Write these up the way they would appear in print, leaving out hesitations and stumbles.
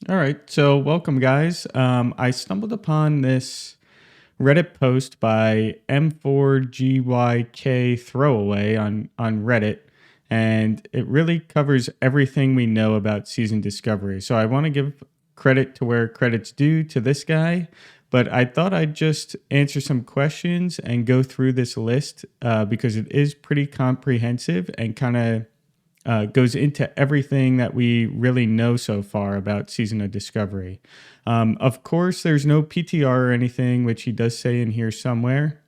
All right, so welcome, guys. I stumbled upon this Reddit post by M4GYK Throwaway on Reddit, and it really covers everything we know about season discovery. So I want to give credit to where credit's due to this guy, but I thought I'd just answer some questions and go through this list because it is pretty comprehensive and kind of goes into everything that we really know so far about Season of Discovery. Of course, there's no PTR or anything, which he does say in here somewhere.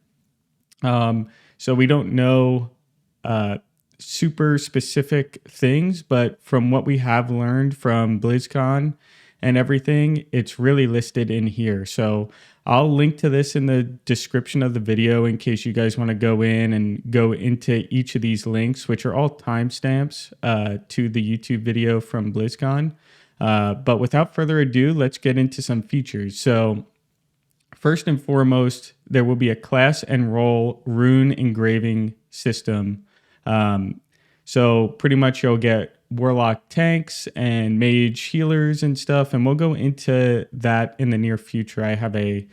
So we don't know super specific things, but from what we have learned from BlizzCon and everything, it's really listed in here. So I'll link to this in the description of the video in case you guys want to go in and go into each of these links, which are all timestamps to the YouTube video from BlizzCon. But without further ado, let's get into some features. So first and foremost, there will be a class and role rune engraving system. So pretty much you'll get warlock tanks and mage healers and stuff, and we'll go into that in the near future. I have a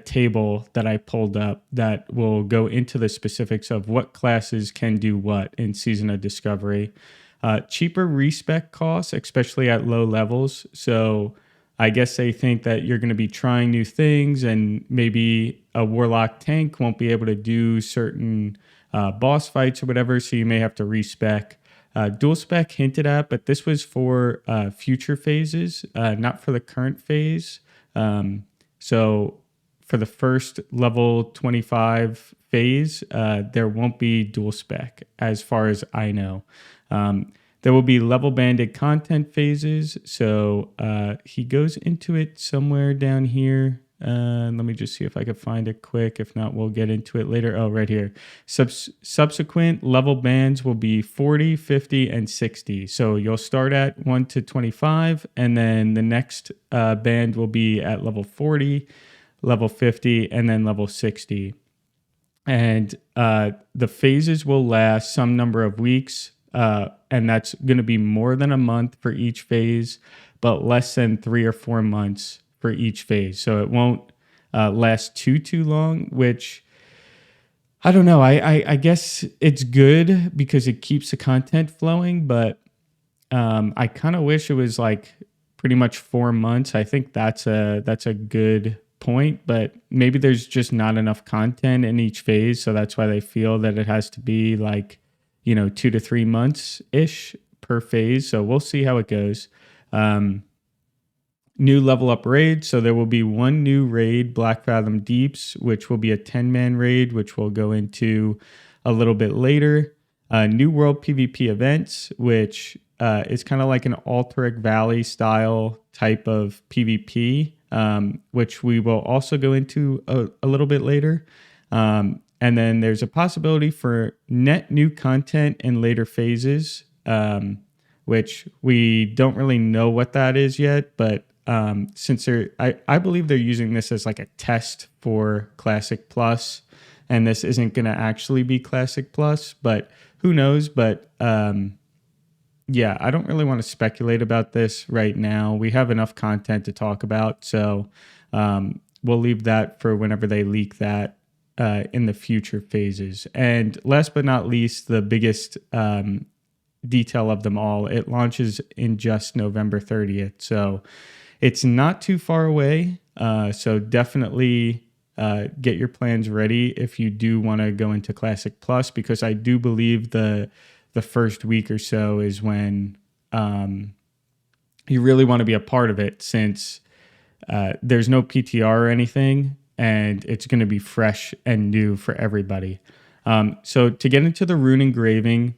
table that I pulled up that will go into the specifics of what classes can do what in Season of Discovery. Cheaper respec costs, especially at low levels. So I guess they think that you're going to be trying new things, and maybe a warlock tank won't be able to do certain boss fights or whatever, so you may have to respec. Dual spec hinted at, but this was for future phases, not for the current phase. So for the first level 25 phase, there won't be dual spec as far as I know. There will be level banded content phases. So he goes into it somewhere down here. Let me just see if I can find it quick. If not, we'll get into it later. Oh, right here. Subsequent level bands will be 40, 50, and 60. So you'll start at 1 to 25, and then the next band will be at level 40, level 50, and then level 60. And the phases will last some number of weeks, and that's going to be more than a month for each phase, but less than 3 or 4 months for each phase. So it won't last too long, which I don't know. I guess it's good because it keeps the content flowing, but I kind of wish it was like pretty much 4 months. I think that's a good point, but maybe there's just not enough content in each phase, so that's why they feel that it has to be like 2 to 3 months ish per phase. So we'll see how it goes. New level up raid. So there will be one new raid, Black Fathom Deeps, which will be a 10-man raid, which we'll go into a little bit later. New world PvP events, which is kind of like an Alterac Valley style type of PvP, which we will also go into a little bit later. And then there's a possibility for net new content in later phases, which we don't really know what that is yet, but since I believe they're using this as like a test for Classic Plus, and this isn't going to actually be Classic Plus, but who knows? But yeah, I don't really want to speculate about this right now. We have enough content to talk about, so we'll leave that for whenever they leak that in the future phases. And last but not least, the biggest detail of them all, it launches in just November 30th. So it's not too far away. So definitely get your plans ready if you do want to go into Classic Plus, because I do believe the first week or so is when you really want to be a part of it, since there's no PTR or anything, and it's going to be fresh and new for everybody. So to get into the rune engraving,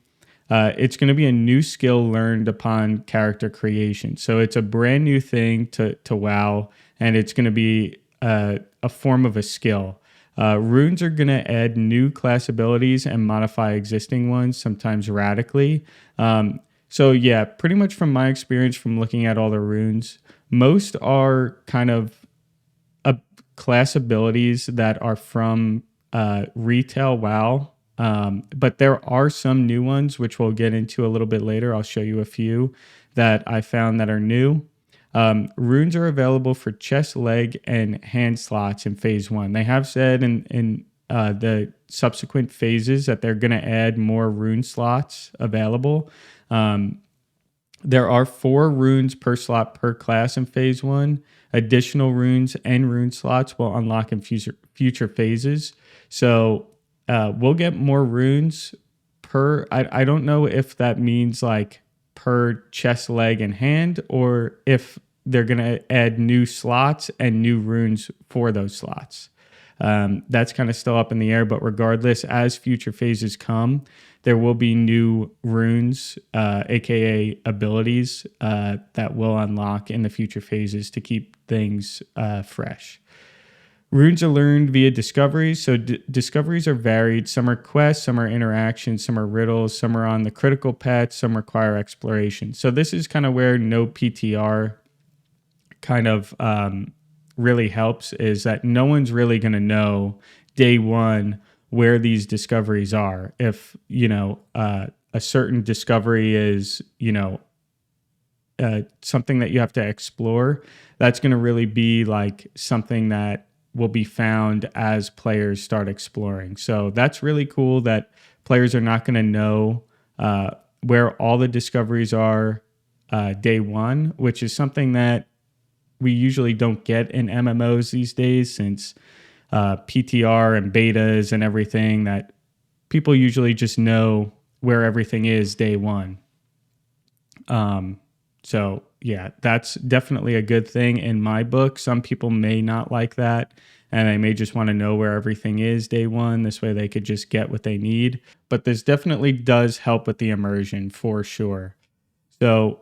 it's going to be a new skill learned upon character creation. So it's a brand new thing to WoW, and it's going to be a form of a skill. Runes are going to add new class abilities and modify existing ones, sometimes radically. So yeah, pretty much from my experience from looking at all the runes, most are kind of class abilities that are from retail WoW. But there are some new ones, which we'll get into a little bit later. I'll show you a few that I found that are new. Runes are available for chest, leg, and hand slots in phase 1. They have said in the subsequent phases that they're going to add more rune slots available. There are 4 runes per slot per class in phase 1. Additional runes and rune slots will unlock in future phases. So we'll get more runes per. I don't know if that means like per chest, leg, and hand, or if they're going to add new slots and new runes for those slots. That's kind of still up in the air, but regardless, as future phases come, there will be new runes, aka abilities, that will unlock in the future phases to keep things fresh. Runes are learned via discoveries. So discoveries are varied. Some are quests, some are interactions, some are riddles, some are on the critical path, some require exploration. So this is kind of where no PTR kind of really helps, is that no one's really going to know day one where these discoveries are. If, a certain discovery is, something that you have to explore, that's going to really be like something that will be found as players start exploring. So that's really cool that players are not going to know where all the discoveries are day one, which is something that we usually don't get in MMOs these days, since PTR and betas and everything, that people usually just know where everything is day one. So yeah, that's definitely a good thing in my book. Some people may not like that, and they may just want to know where everything is day one. This way they could just get what they need. But this definitely does help with the immersion for sure. So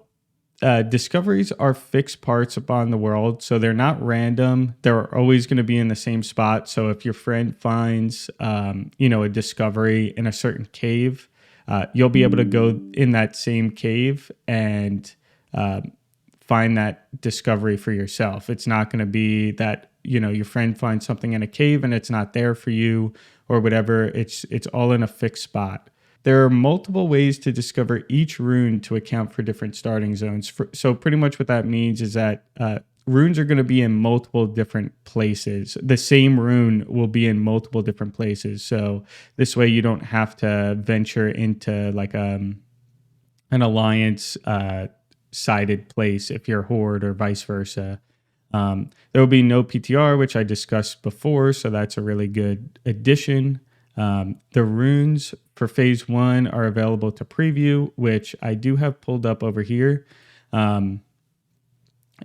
discoveries are fixed parts upon the world, so they're not random. They're always going to be in the same spot. So if your friend finds, a discovery in a certain cave, you'll be able to go in that same cave and find that discovery for yourself. It's not going to be that, your friend finds something in a cave and it's not there for you or whatever. It's all in a fixed spot. There are multiple ways to discover each rune to account for different starting zones. So pretty much what that means is that runes are going to be in multiple different places. The same rune will be in multiple different places. So this way you don't have to venture into like an alliance sided place if you're horde or vice versa. There will be no PTR, which I discussed before, so that's a really good addition. The runes for phase 1 are available to preview, which I do have pulled up over here.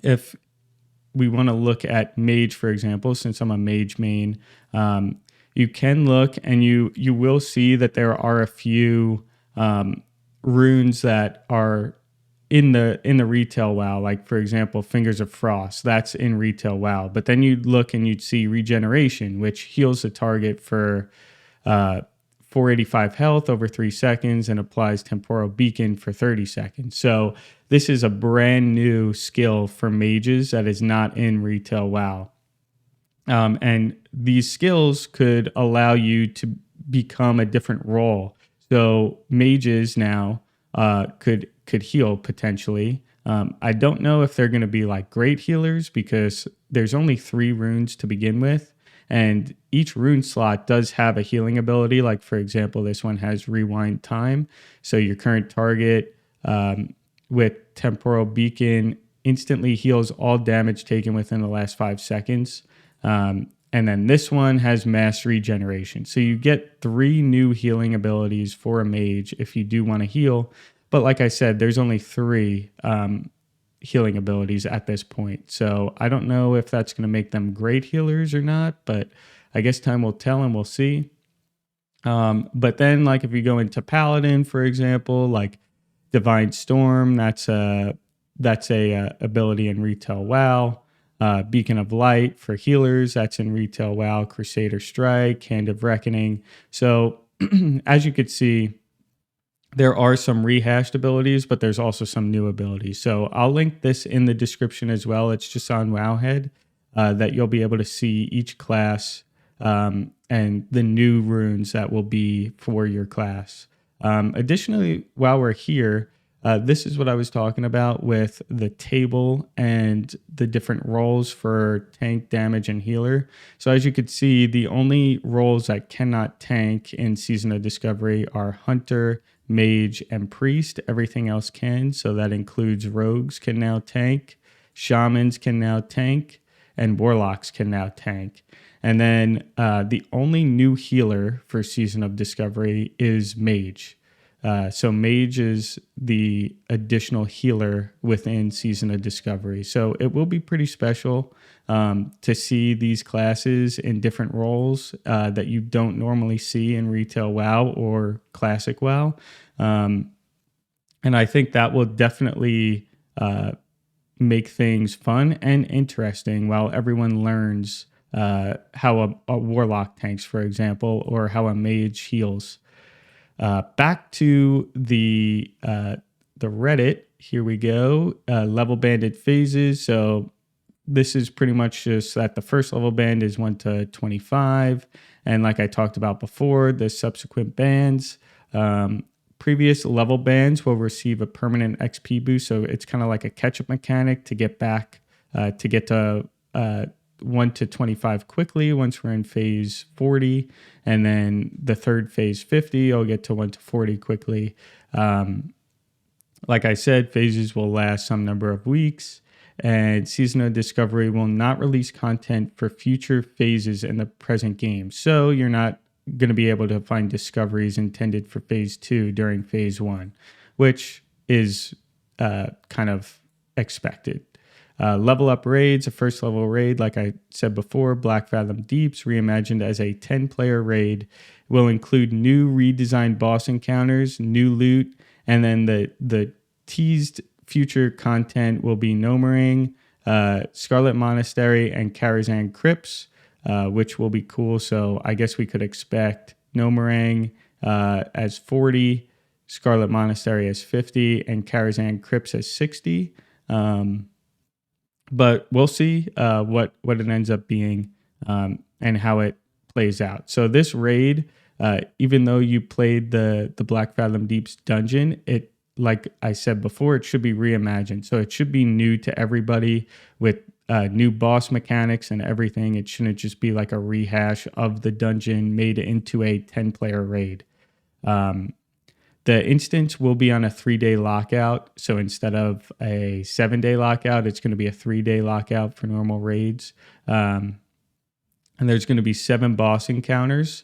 If we want to look at mage, for example, since I'm a mage main, you can look and you will see that there are a few runes that are in the retail WoW, like for example, Fingers of Frost, that's in retail WoW. But then you'd look and you'd see Regeneration, which heals the target for 485 health over 3 seconds and applies Temporal Beacon for 30 seconds. So this is a brand new skill for mages that is not in retail WoW. And these skills could allow you to become a different role. So mages now could heal potentially. I don't know if they're going to be like great healers, because there's only 3 runes to begin with. And each rune slot does have a healing ability. Like, for example, this one has Rewind Time. So your current target with Temporal Beacon instantly heals all damage taken within the last 5 seconds. And then this one has Mass Regeneration. So you get 3 new healing abilities for a mage if you do want to heal. But like I said, there's only 3 healing abilities at this point. So I don't know if that's going to make them great healers or not, but I guess time will tell and we'll see. But then like if you go into Paladin, for example, like Divine Storm, that's a ability in retail WoW. Beacon of Light for healers, that's in retail WoW. Crusader Strike, Hand of Reckoning. So as you could see, there are some rehashed abilities, but there's also some new abilities. So I'll link this in the description as well. It's just on Wowhead that you'll be able to see each class and the new runes that will be for your class. Additionally, while we're here, This is what I was talking about with the table and the different roles for tank, damage, and healer. So as you could see, the only roles that cannot tank in Season of Discovery are Hunter, Mage, and Priest. Everything else can. So that includes Rogues can now tank, Shamans can now tank, and Warlocks can now tank. And then the only new healer for Season of Discovery is Mage. So Mage is the additional healer within Season of Discovery. So it will be pretty special to see these classes in different roles that you don't normally see in Retail WoW or Classic WoW. And I think that will definitely make things fun and interesting while everyone learns how a Warlock tanks, for example, or how a Mage heals. Back to the Reddit. Here we go. Level banded phases. So this is pretty much just that the first level band is 1 to 25. And like I talked about before, the subsequent bands, previous level bands will receive a permanent XP boost. So it's kind of like a catch-up mechanic to get back, to get to 1 to 25 quickly once we're in phase 40. And then the third phase 50, I'll get to 1 to 40 quickly. Like I said, phases will last some number of weeks, and Season of Discovery will not release content for future phases in the present game. So you're not going to be able to find discoveries intended for phase 2 during phase 1, which is kind of expected. Level up raids, a first level raid, like I said before, Black Fathom Deeps, reimagined as a 10-player raid, will include new redesigned boss encounters, new loot, and then the teased future content will be Gnomering, Scarlet Monastery, and Karazhan Crypts, which will be cool. So I guess we could expect Gnomering as 40, Scarlet Monastery as 50, and Karazhan Crypts as 60. But we'll see what it ends up being and how it plays out. So this raid, even though you played the Black Fathom Deeps dungeon, it, like I said before, it should be reimagined. So it should be new to everybody with new boss mechanics and everything. It shouldn't just be like a rehash of the dungeon made into a 10-player raid. The instance will be on a 3-day lockout. So instead of a 7-day lockout, it's going to be a 3-day lockout for normal raids. And there's going to be 7 boss encounters,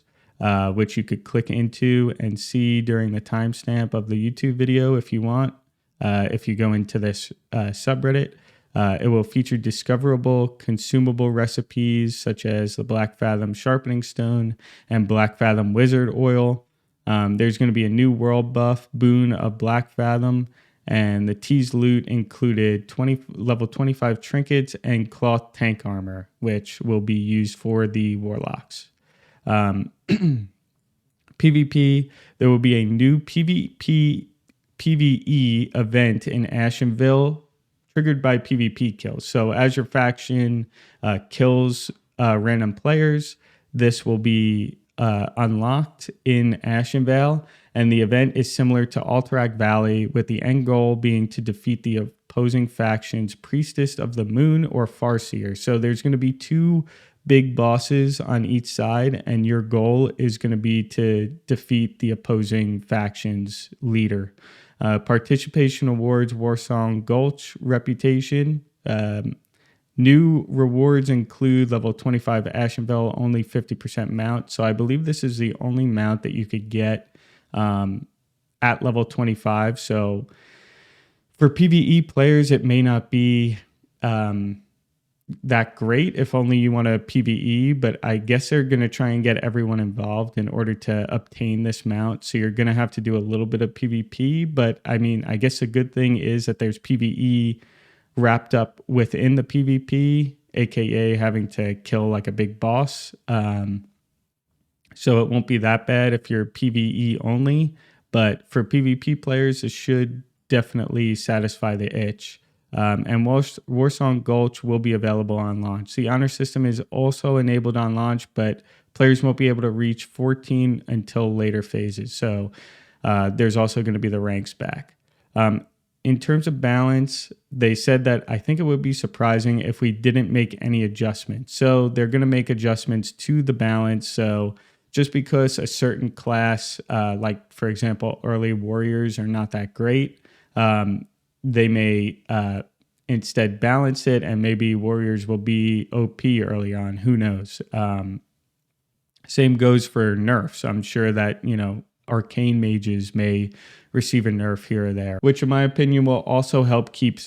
which you could click into and see during the timestamp of the YouTube video if you want. If you go into this subreddit, it will feature discoverable consumable recipes such as the Black Fathom Sharpening Stone and Black Fathom Wizard Oil. There's going to be a new world buff boon of Black Fathom, and the teased loot included level 25 trinkets and cloth tank armor, which will be used for the Warlocks. PvP, there will be a new PvP PvE event in Ashenville triggered by PvP kills. So as your faction kills random players, this will be unlocked in Ashenvale, and the event is similar to Alterac Valley, with the end goal being to defeat the opposing faction's Priestess of the Moon or Farseer. So there's going to be 2 big bosses on each side, and your goal is going to be to defeat the opposing faction's leader. Participation awards, Warsong Gulch reputation. New rewards include level 25 Ashenvale, only 50% mount. So I believe this is the only mount that you could get at level 25. So for PvE players, it may not be that great if only you want a PvE, but I guess they're going to try and get everyone involved in order to obtain this mount. So you're going to have to do a little bit of PvP, but I mean, I guess a good thing is that there's PvE wrapped up within the PvP, aka having to kill like a big boss. So it won't be that bad if you're PvE only, but for PvP players, it should definitely satisfy the itch. And Warsong Gulch will be available on launch. The honor system is also enabled on launch, but players won't be able to reach 14 until later phases. So there's also going to be the ranks back. In terms of balance, they said that I think it would be surprising if we didn't make any adjustments. So they're going to make adjustments to the balance. So just because a certain class, like for example, early warriors are not that great, they may instead balance it, and maybe warriors will be OP early on. Who knows? Same goes for nerfs. I'm sure that, arcane mages may receive a nerf here or there, which in my opinion will also help keep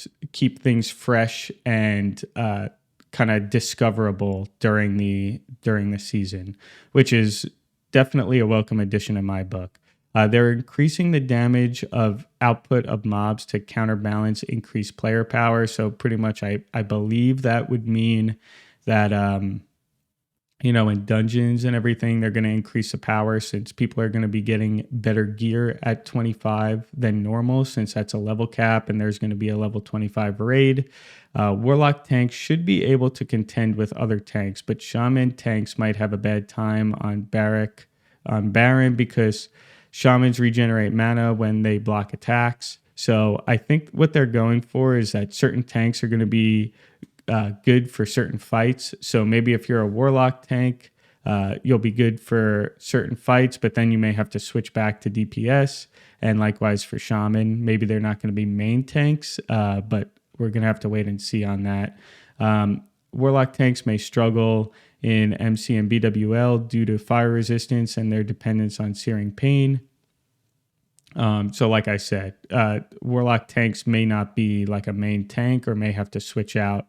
things fresh and kind of discoverable during the season, which is definitely a welcome addition in my book. They're increasing the damage of output of mobs to counterbalance increased player power. So pretty much I believe that would mean that in dungeons and everything, they're going to increase the power since people are going to be getting better gear at 25 than normal, since that's a level cap and there's going to be a level 25 raid. Warlock tanks should be able to contend with other tanks, but Shaman tanks might have a bad time on Baron because Shamans regenerate mana when they block attacks. So I think what they're going for is that certain tanks are going to be good for certain fights. So maybe if you're a Warlock tank, you'll be good for certain fights, but then you may have to switch back to DPS. And likewise for Shaman, maybe they're not going to be main tanks, but we're going to have to wait and see on that. Warlock tanks may struggle in MC and BWL due to fire resistance and their dependence on Searing Pain. So like I said, Warlock tanks may not be like a main tank or may have to switch out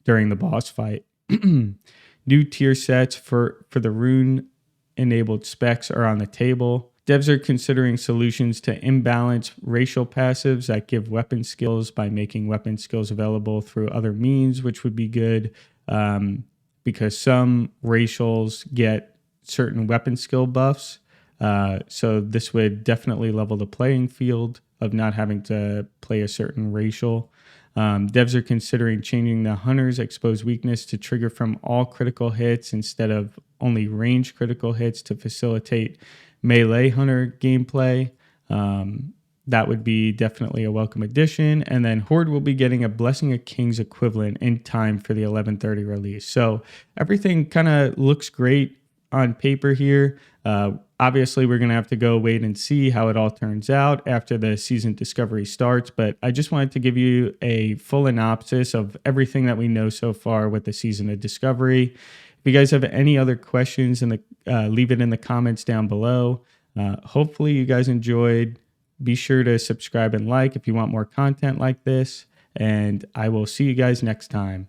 during the boss fight. New tier sets for the rune-enabled specs are on the table. Devs are considering solutions to imbalance racial passives that give weapon skills by making weapon skills available through other means, which would be good because some racials get certain weapon skill buffs. So this would definitely level the playing field of not having to play a certain racial. Devs are considering changing the hunter's exposed weakness to trigger from all critical hits instead of only range critical hits to facilitate melee hunter gameplay. That would be definitely a welcome addition. And then Horde will be getting a Blessing of Kings equivalent in time for the 11/30 release. So everything kind of looks great on paper here. Obviously, we're going to have to go wait and see how it all turns out after the season discovery starts. But I just wanted to give you a full synopsis of everything that we know so far with the season of discovery. If you guys have any other questions, leave it in the comments down below. Hopefully, you guys enjoyed. Be sure to subscribe and like if you want more content like this. And I will see you guys next time.